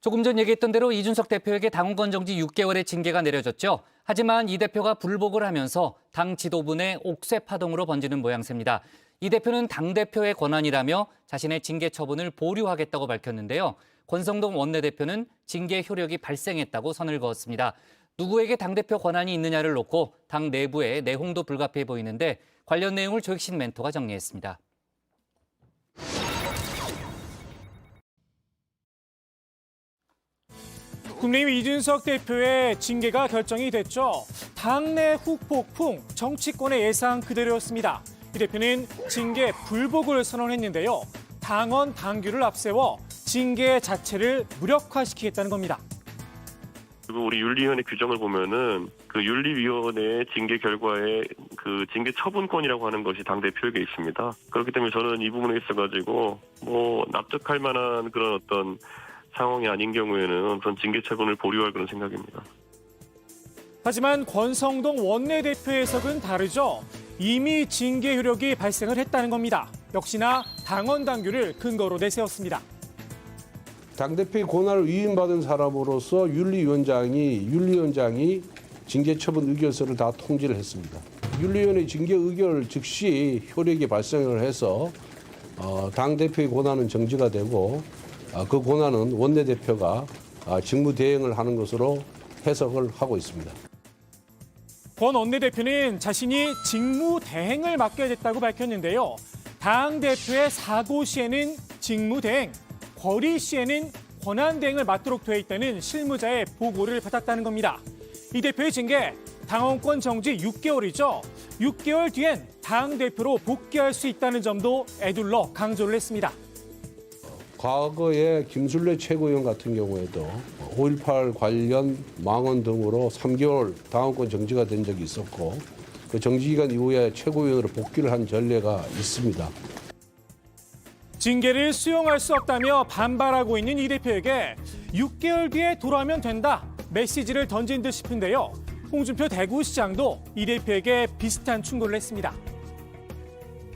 조금 전 얘기했던 대로 이준석 대표에게 당원권 정지 6개월의 징계가 내려졌죠. 하지만 이 대표가 불복을 하면서 당 지도부 내 옥새 파동으로 번지는 모양새입니다. 이 대표는 당대표의 권한이라며 자신의 징계 처분을 보류하겠다고 밝혔는데요. 권성동 원내대표는 징계 효력이 발생했다고 선을 그었습니다. 누구에게 당대표 권한이 있느냐를 놓고 당 내부의 내홍도 불가피해 보이는데 관련 내용을 조익신 멘토가 정리했습니다. 국민의힘 이준석 대표의 징계가 결정이 됐죠. 당내 후폭풍, 정치권의 예상 그대로였습니다. 이 대표는 징계 불복을 선언했는데요. 당원 당규를 앞세워 징계 자체를 무력화시키겠다는 겁니다. 그리고 우리 윤리위원회 규정을 보면은 그 윤리위원회의 징계 결과에 그 징계 처분권이라고 하는 것이 당 대표에게 있습니다. 그렇기 때문에 저는 이 부분에 있어가지고 납득할 만한 그런 어떤 상황이 아닌 경우에는 우선 징계 처분을 보류할 그런 생각입니다. 하지만 권성동 원내대표 해석은 다르죠. 이미 징계 효력이 발생을 했다는 겁니다. 역시나 당원 당규를 근거로 내세웠습니다. 당대표의 권한을 위임받은 사람으로서 윤리위원장이 징계 처분 의결서를 다 통지를 했습니다. 윤리위원회 징계 의결 즉시 효력이 발생을 해서 당대표의 권한은 정지가 되고 그 권한은 원내대표가 직무 대행을 하는 것으로 해석을 하고 있습니다. 권 원내대표는 자신이 직무 대행을 맡게 됐다고 밝혔는데요. 당대표의 사고 시에는 직무 대행, 거리 시에는 권한 대행을 맡도록 되어 있다는 실무자의 보고를 받았다는 겁니다. 이 대표의 징계, 당원권 정지 6개월이죠. 6개월 뒤엔 당대표로 복귀할 수 있다는 점도 에둘러 강조를 했습니다. 과거에 김술래 최고위원 같은 경우에도 5.18 관련 망언 등으로 3개월 당원권 정지가 된 적이 있었고 그 정지기간 이후에 최고위원으로 복귀를 한 전례가 있습니다. 징계를 수용할 수 없다며 반발하고 있는 이 대표에게 6개월 뒤에 돌아오면 된다 메시지를 던진 듯 싶은데요. 홍준표 대구시장도 이 대표에게 비슷한 충고를 했습니다.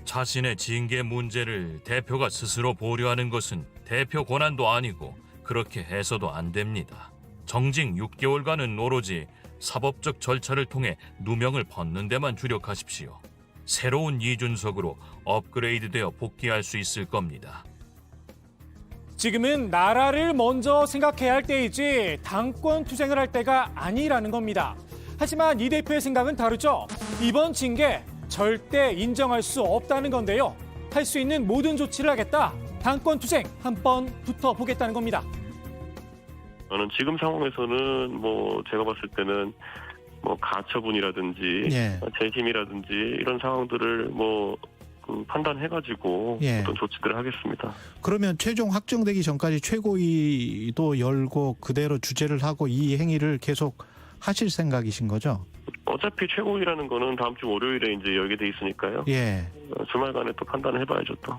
자신의 징계 문제를 대표가 스스로 보류하는 것은 대표 권한도 아니고 그렇게 해서도 안 됩니다. 정직 6개월간은 오로지 사법적 절차를 통해 누명을 벗는 데만 주력하십시오. 새로운 이준석으로 업그레이드되어 복귀할 수 있을 겁니다. 지금은 나라를 먼저 생각해야 할 때이지 당권 투쟁을 할 때가 아니라는 겁니다. 하지만 이 대표의 생각은 다르죠. 이번 징계 절대 인정할 수 없다는 건데요. 할 수 있는 모든 조치를 하겠다. 당권 투쟁 한번 붙어보겠다는 겁니다. 저는 지금 상황에서는 제가 봤을 때는 가처분이라든지 재심이라든지 이런 상황들을 판단해가지고 어떤 조치들을 하겠습니다. 그러면 최종 확정되기 전까지 최고위도 열고 그대로 주재를 하고 이 행위를 계속 하실 생각이신 거죠? 어차피 최고위라는 거는 다음 주 월요일에 이제 열게 돼 있으니까요. 주말간에 또 판단을 해봐야죠 또.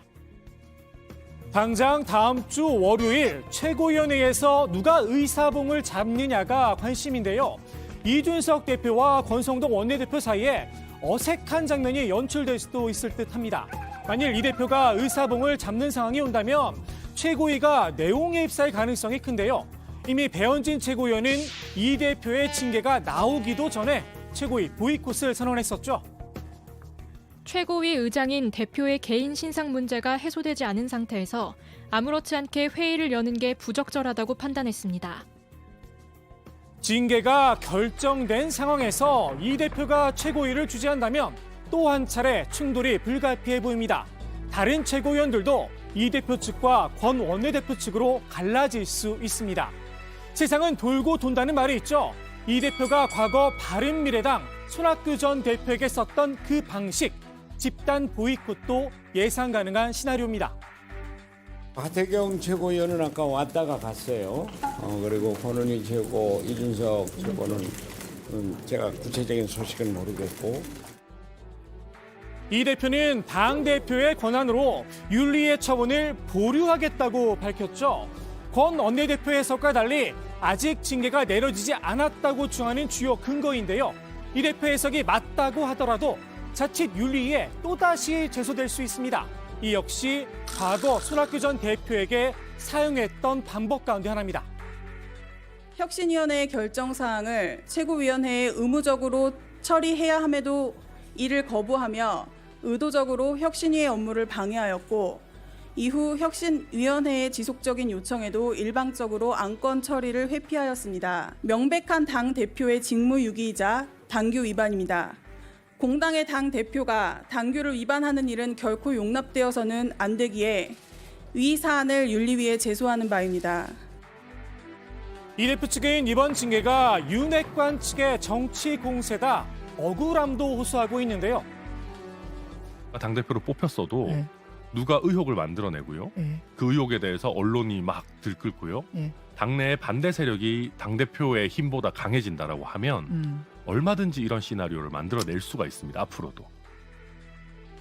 당장 다음 주 월요일 최고위원회에서 누가 의사봉을 잡느냐가 관심인데요. 이준석 대표와 권성동 원내대표 사이에 어색한 장면이 연출될 수도 있을 듯합니다. 만일 이 대표가 의사봉을 잡는 상황이 온다면 최고위가 내홍에 휩싸일 가능성이 큰데요. 이미 배현진 최고위원은 이 대표의 징계가 나오기도 전에 최고위 보이콧을 선언했었죠. 최고위 의장인 대표의 개인 신상 문제가 해소되지 않은 상태에서 아무렇지 않게 회의를 여는 게 부적절하다고 판단했습니다. 징계가 결정된 상황에서 이 대표가 최고위를 주재한다면 또 한 차례 충돌이 불가피해 보입니다. 다른 최고위원들도 이 대표 측과 권 원내대표 측으로 갈라질 수 있습니다. 세상은 돌고 돈다는 말이 있죠. 이 대표가 과거 바른미래당 손학규 전 대표에게 썼던 그 방식, 집단 보이콧도 예상 가능한 시나리오입니다. 하태경 최고위원은 아까 왔다가 갔어요. 그리고 권은희 최고, 이준석 최고는 제가 구체적인 소식은 모르겠고. 이 대표는 당대표의 권한으로 윤리의 처분을 보류하겠다고 밝혔죠. 권 원내대표 해석과 달리 아직 징계가 내려지지 않았다고 주장하는 주요 근거인데요. 이 대표 해석이 맞다고 하더라도 자칫 윤리위에 또다시 제소될 수 있습니다. 이 역시 과거 손학규 전 대표에게 사용했던 방법 가운데 하나입니다. 혁신위원회의 결정사항을 최고위원회에 의무적으로 처리해야 함에도 이를 거부하며 의도적으로 혁신위의 업무를 방해하였고 이후 혁신위원회의 지속적인 요청에도 일방적으로 안건 처리를 회피하였습니다. 명백한 당 대표의 직무유기이자 당규 위반입니다. 공당의 당 대표가 당규를 위반하는 일은 결코 용납되어서는 안 되기에 위 사안을 윤리위에 제소하는 바입니다. 이 대표 측은 이번 징계가 윤핵관 측의 정치 공세다, 억울함도 호소하고 있는데요. 당대표로 뽑혔어도 누가 의혹을 만들어내고요. 그 의혹에 대해서 언론이 막 들끓고요. 당내의 반대 세력이 당대표의 힘보다 강해진다라고 하면 얼마든지 이런 시나리오를 만들어낼 수가 있습니다. 앞으로도.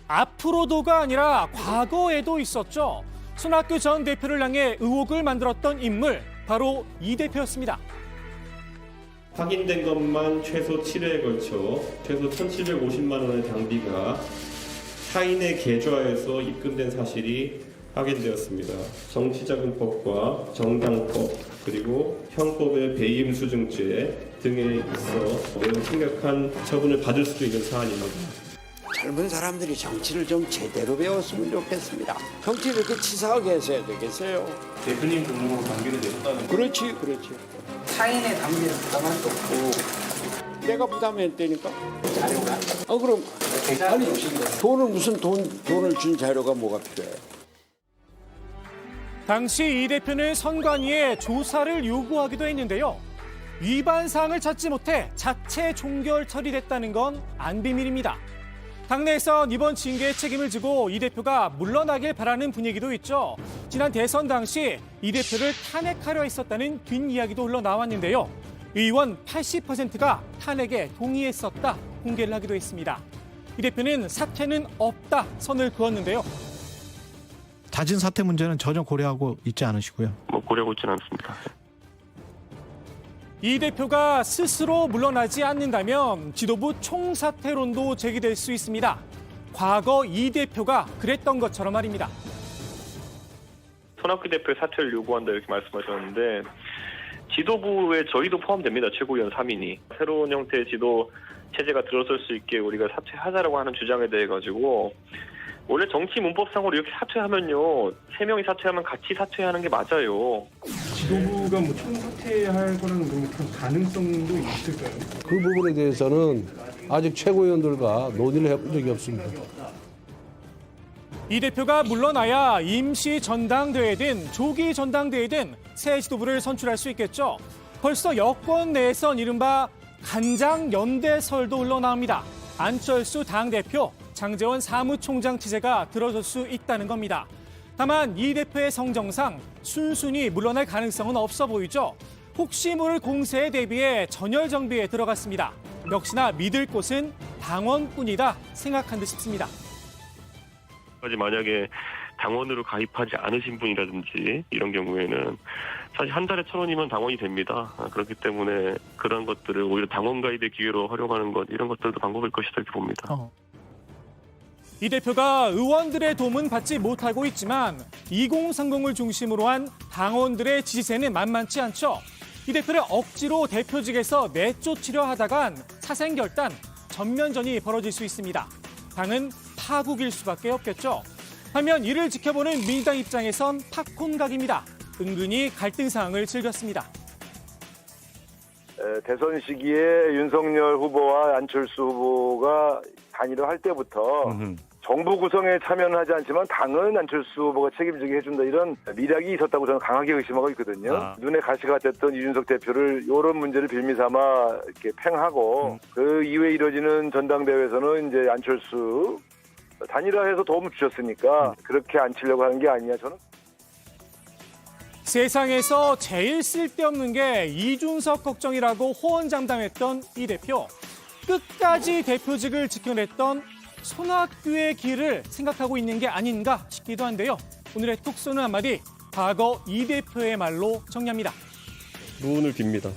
앞으로도가 아니라 과거에도 있었죠. 손학규 전 대표를 향해 의혹을 만들었던 인물, 바로 이 대표였습니다. 확인된 것만 최소 7회에 걸쳐 최소 1,750만 원의 당비가 타인의 계좌에서 입금된 사실이 확인되었습니다. 정치자금법과 정당법 그리고 형법의 배임 수증죄 등에 있어 매우 심각한 처분을 받을 수도 있는 사안입니다. 젊은 사람들이 정치를 좀 제대로 배웠으면 좋겠습니다. 정치를 이렇게 치사하게 해서야 되겠어요. 대표님 등록으로 당비를 내셨다는 그렇지. 타인의 당비를 부담할 수 없고 내가 부담했다니까. 자료가 그럼 계좌를 주신 거예요. 돈을 무슨 돈을 준 자료가 뭐가 필요해? 당시 이 대표는 선관위에 조사를 요구하기도 했는데요. 위반 사항을 찾지 못해 자체 종결 처리됐다는 건 안 비밀입니다. 당내에선 이번 징계의 책임을 지고 이 대표가 물러나길 바라는 분위기도 있죠. 지난 대선 당시 이 대표를 탄핵하려 했었다는 뒷이야기도 흘러나왔는데요. 의원 80%가 탄핵에 동의했었다 공개를 하기도 했습니다. 이 대표는 사퇴는 없다 선을 그었는데요. 잦은 사퇴 문제는 전혀 고려하고 있지 않으시고요. 고려하고 있지는 않습니다. 이 대표가 스스로 물러나지 않는다면 지도부 총사퇴론도 제기될 수 있습니다. 과거 이 대표가 그랬던 것처럼 말입니다. 손학규 대표의 사퇴를 요구한다 이렇게 말씀하셨는데 지도부에 저희도 포함됩니다. 최고위원 3인이. 새로운 형태의 지도 체제가 들어설 수 있게 우리가 사퇴하자라고 하는 주장에 대해 가지고 원래 정치 문법상으로 이렇게 사퇴하면요. 3명이 사퇴하면 같이 사퇴하는 게 맞아요. 지도부가 총사퇴할 거라는 그런 가능성도 있을까요? 그 부분에 대해서는 아직 최고위원들과 논의를 해본 적이 없습니다. 이 대표가 물러나야 임시 전당대회든 조기 전당대회든 새 지도부를 선출할 수 있겠죠. 벌써 여권 내에선 이른바 간장연대설도 흘러나옵니다. 안철수 당대표, 장제원 사무총장 체제가 들어설 수 있다는 겁니다. 다만 이 대표의 성정상 순순히 물러날 가능성은 없어 보이죠. 혹시 모를 공세에 대비해 전열 정비에 들어갔습니다. 역시나 믿을 곳은 당원뿐이다 생각한 듯 싶습니다. 만약에 당원으로 가입하지 않으신 분이라든지 이런 경우에는 사실 한 달에 1,000원이면 당원이 됩니다. 그렇기 때문에 그런 것들을 오히려 당원 가입의 기회로 활용하는 것 이런 것들도 방법일 것이다 이렇게 봅니다. 이 대표가 의원들의 도움은 받지 못하고 있지만 2030을 중심으로 한 당원들의 지지세는 만만치 않죠. 이 대표를 억지로 대표직에서 내쫓으려 하다간 사생결단, 전면전이 벌어질 수 있습니다. 당은 파국일 수밖에 없겠죠. 반면 이를 지켜보는 민주당 입장에선 팝콘각입니다. 은근히 갈등 상황을 즐겼습니다. 대선 시기에 윤석열 후보와 안철수 후보가 단일화 할 때부터 정부 구성에 참여는 하지 않지만 당은 안철수 후보가 책임지게 해준다 이런 미략이 있었다고 저는 강하게 의심하고 있거든요. 눈에 가시가 됐던 이준석 대표를 이런 문제를 빌미삼아 이렇게 팽하고 그 이후에 이뤄지는 전당대회에서는 이제 안철수 단일화해서 도움을 주셨으니까 그렇게 안 치려고 하는 게 아니냐 저는. 세상에서 제일 쓸데없는 게 이준석 걱정이라고 호언장담했던 이 대표. 끝까지 대표직을 지켜냈던 손학규의 길을 생각하고 있는 게 아닌가 싶기도 한데요. 오늘의 톡 쏘는 한마디, 과거 이 대표의 말로 정리합니다. 노원을 빕니다.